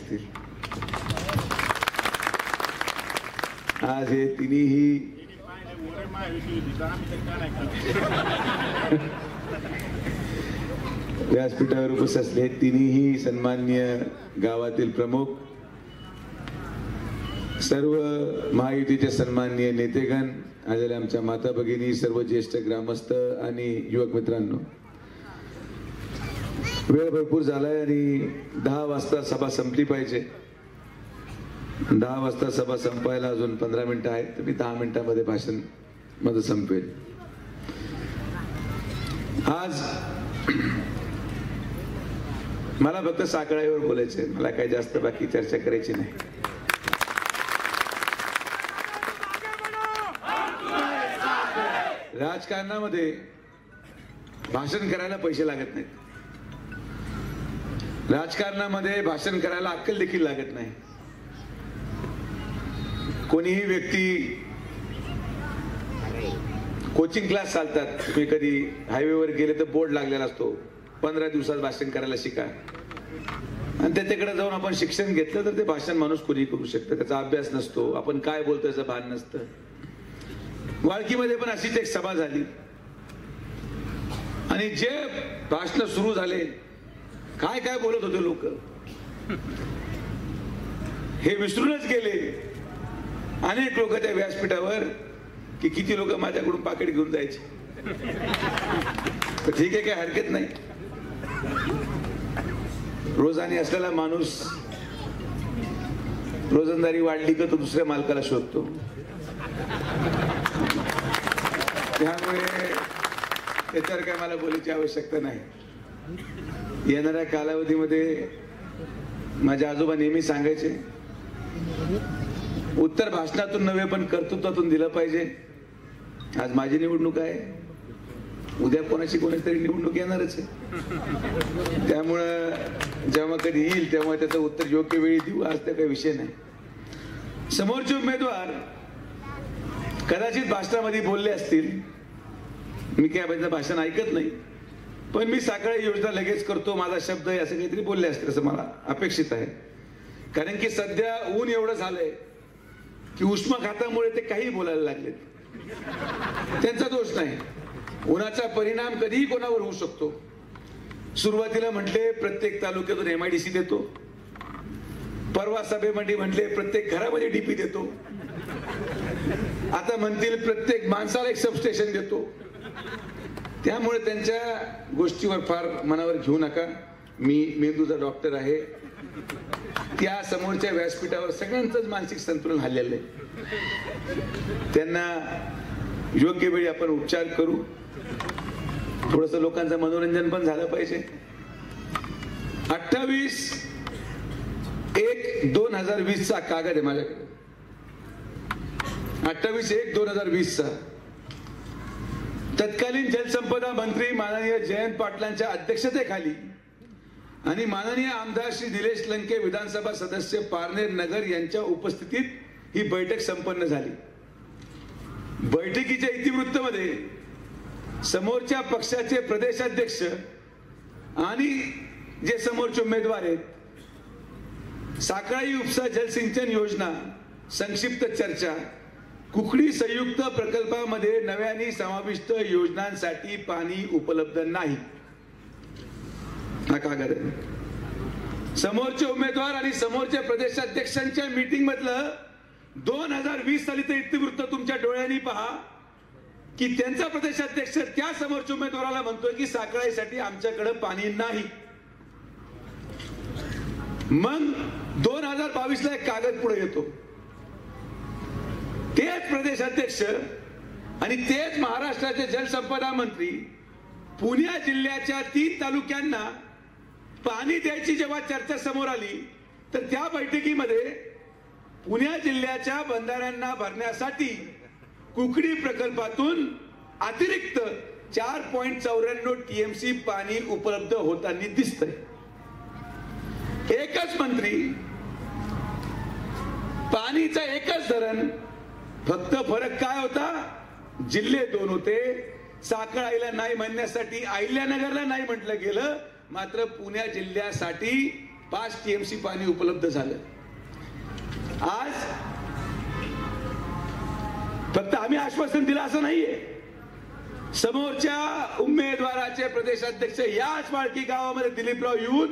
असतील. आज हे तिन्ही व्यासपीठावर उपस्थित असले तिन्ही सन्माननीय गावातील प्रमुख, सर्व महायुतीचे सन्माननीय नेतेगण, आलेल्या आमच्या माता भगिनी, सर्व ज्येष्ठ ग्रामस्थ आणि युवक मित्रांनो, वेळ भरपूर झालाय आणि 10 वाजता सभा संपली पाहिजे. 10 वाजता सभा संपायला अजून 15 मिनिटं आहेत, तर मी 10 मिनिटांमध्ये भाषण माझं संपेल. आज मला फक्त साखळाईवर बोलायचंय, मला काही जास्त बाकी चर्चा करायची नाही. राजकारणामध्ये भाषण करायला पैसे लागत नाहीत. राजकारणामध्ये भाषण करायला अक्कल देखील लागत नाही. कोणीही व्यक्ती कोचिंग क्लास चालतात, तुम्ही कधी हायवेवर गेले तर बोर्ड लागलेला असतो, 15 दिवसात भाषण करायला शिका, आणि त्याच्याकडे जाऊन आपण शिक्षण घेतलं तर ते भाषण माणूस कोणी करू शकतं. त्याचा अभ्यास नसतो, आपण काय बोलतो याचं भान नसतं. वाळकीमध्ये पण अशीच एक सभा झाली आणि जे भाषण सुरू झाले, काय काय बोलत होते लोक हे विसरूनच गेले. अनेक लोक त्या व्यासपीठावर की किती लोक माझ्याकडून पाकिट घेऊन जायचे. तर ठीक आहे, काही हरकत नाही. रोजानी असलेला माणूस रोजंदारी वाढली का तो दुसऱ्या मालकाला शोधतो. त्यामुळे त्याच्यावर काय मला बोलायची आवश्यकता नाही. येणाऱ्या कालावधीमध्ये माझे आजोबा नेहमी सांगायचे, उत्तर भाषणातून नव्हे पण कर्तृत्वातून दिलं पाहिजे. आज माझी निवडणूक आहे, उद्या कोणाची तरी निवडणूक येणारच आहे. त्यामुळं जेव्हा कधी येईल तेव्हा त्याचं उत्तर योग्य वेळी देऊ. आज त्या काही विषय नाही. समोरचे उमेदवार कदाचित भाषणामध्ये बोलले असतील, मी काय भाषण ऐकत नाही, पण मी साखळी योजना लगेच करतो, माझा शब्द आहे, असं काहीतरी बोलले असतील असं मला अपेक्षित आहे. कारण की सध्या ऊन एवढं झालंय की उष्माघातामुळे ते काही बोलायला लागलेत. त्यांचा दोष नाही. उन्हाचा परिणाम कधीही कोणावर होऊ शकतो. सुरुवातीला म्हटले प्रत्येक तालुक्यातून MIDC देतो, परवा सभेमध्ये म्हटले प्रत्येक घरामध्ये DP देतो, आता म्हणतील प्रत्येक माणसाला एक सबस्टेशन देतो. त्यामुळे त्यांच्या गोष्टीवर फार मनावर घेऊ नका. मी मेंदूचा डॉक्टर आहे. त्या समोरच्या व्यासपीठावर सगळ्यांचंच मानसिक संतुलन हल्लेलं आहे. त्यांना योग्य वेळी आपण उपचार करू. थोडस लोकांचं मनोरंजन पण झालं पाहिजे. 28/1/2020 कागद आहे माझ्याकडे. 28/1/2020 तत्कालीन जलसंपदा मंत्री माननीय जयंत पाटलांच्या अध्यक्षतेखाली आणि माननीय आमदार श्री निलेश लंके, विधानसभा सदस्य पारनेर नगर यांच्या उपस्थितीत ही बैठक संपन्न झाली. बैठकीच्या इतिवृत्तामध्ये समोरच्या पक्षाचे प्रदेशाध्यक्ष आणि जे समोरचे उमेदवार आहेत, साखळी उपसा जलसिंचन योजना संक्षिप्त चर्चा, कुकडी संयुक्त प्रकल्पामध्ये नव्याने समाविष्ट योजनांसाठी पाणी उपलब्ध नाही, हा कागद आहे. समोरचे उमेदवार आणि समोरच्या प्रदेशाध्यक्षांच्या मीटिंग मधलं 2020 सालीचं इतिवृत्त तुमच्या डोळ्यांनी पहा की त्यांचा प्रदेशाध्यक्ष त्या समोरच्या उमेदवाराला म्हणतोय की साखळीसाठी आमच्याकडे पाणी नाही. मग 2022 ला एक कागद पुढे येतो. तेच प्रदेशाध्यक्ष आणि तेच महाराष्ट्राचे जलसंपदा मंत्री पुणे जिल्ह्याच्या 3 तालुक्यांना पाणी द्यायची जेव्हा चर्चा समोर आली तर त्या बैठकीमध्ये पुणे जिल्ह्याच्या बंधाऱ्यांना भरण्यासाठी कुकडी प्रकल्पातून अतिरिक्त 4.94 TMC पाणी उपलब्ध होताना दिसतंय. एकच मंत्री, पाणीचा एकच धरण, फक्त फरक काय होता, जिल्हे 2 होते. साखळीला नाही म्हणण्यासाठी अहिल्यानगरला नाही म्हटलं गेलं, मात्र पुणे जिल्ह्यासाठी 5 TMC पाणी उपलब्ध झालं. आज फक्त आम्ही आश्वासन दिलं असं नाहीये. समोरच्या उमेदवाराचे प्रदेशाध्यक्ष याच माळकी गावामध्ये दिलीपराव येऊन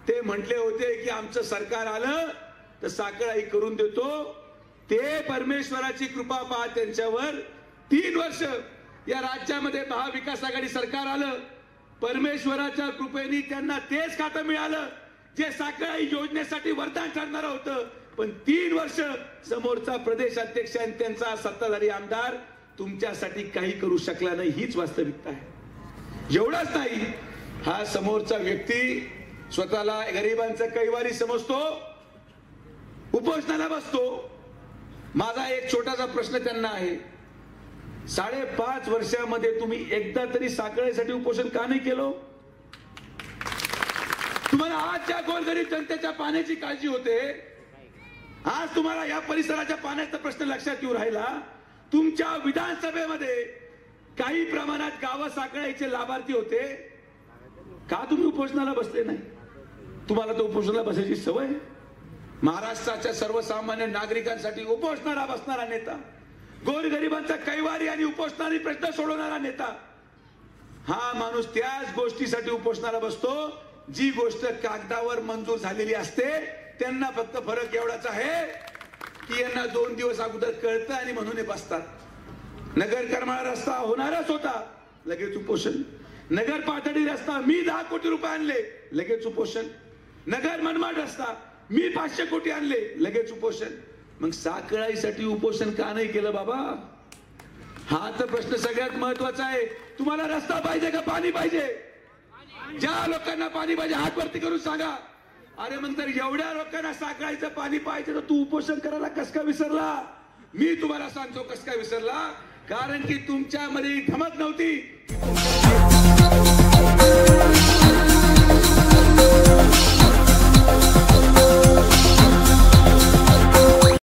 ते म्हटले होते की आमचं सरकार आलं तर साखळाई करून देतो. ते परमेश्वराची कृपा पहा त्यांच्यावर. 3 वर्ष या राज्यामध्ये महाविकास आघाडी सरकार आलं. परमेश्वराच्या कृपेने त्यांना तेच खातं मिळालं जे साखळाई योजनेसाठी वरदान ठरणार होतं. पण 3 वर्ष समोरचा प्रदेशाध्यक्ष आणि त्यांचा सत्ताधारी आमदार तुमच्यासाठी काही करू शकला नाही. हीच वास्तविकता आहे. एवढंच नाही, हा समोरचा व्यक्ती स्वतःला गरिबांचा कैवारी समजतो, उपोषणाला बसतो. माझा एक छोटासा प्रश्न त्यांना आहे, 5.5 वर्षामध्ये तुम्ही एकदा तरी साखळीसाठी उपोषण का नाही केलं? तुम्हाला आजच्या गोरगरीब जनतेच्या पाण्याची काळजी होते. आज तुम्हाला या परिसराच्या पाण्याचा प्रश्न लक्षात येऊ राहिला. तुमच्या विधानसभेमध्ये काही प्रमाणात गावं साखळीचे लाभार्थी होते. का तुम्ही उपोषणाला बसले नाही? तुम्हाला तर उपोषणाला बसायची सवय. महाराष्ट्राच्या सर्वसामान्य नागरिकांसाठी उपोषणाला बसणारा नेता, गोरगरिबांचा कैवारी आणि उपोषणारी प्रश्न सोडवणारा नेता, हा माणूस त्याच गोष्टीसाठी उपोषणाला बसतो जी गोष्ट कागदावर मंजूर झालेली असते. त्यांना फक्त फरक एवढाच आहे की यांना 2 दिवस अगोदर कळतं आणि म्हणून हे बसतात. नगर करमाळा रस्ता होणारच होता, लगेच उपोषण. नगर पाथर्डी रस्ता मी 10 कोटी रुपये आणले, लगेच उपोषण. नगर मनमाड रस्ता मी 500 कोटी आणले, लगेच उपोषण. मग साखळाईसाठी उपोषण का नाही केलं बाबा? हा तर प्रश्न सगळ्यात महत्वाचा आहे. तुम्हाला रस्ता पाहिजे का पाणी पाहिजे? ज्या लोकांना पाणी पाहिजे हात वरती करून सांगा. अरे मग तर एवढ्या लोकांना साखळाईचं पाणी पाहिजे तर तू उपोषण करायला कस का विसरला? मी तुम्हाला सांगतो कस काय विसरला. कारण की तुमच्यामध्ये धमक नव्हती.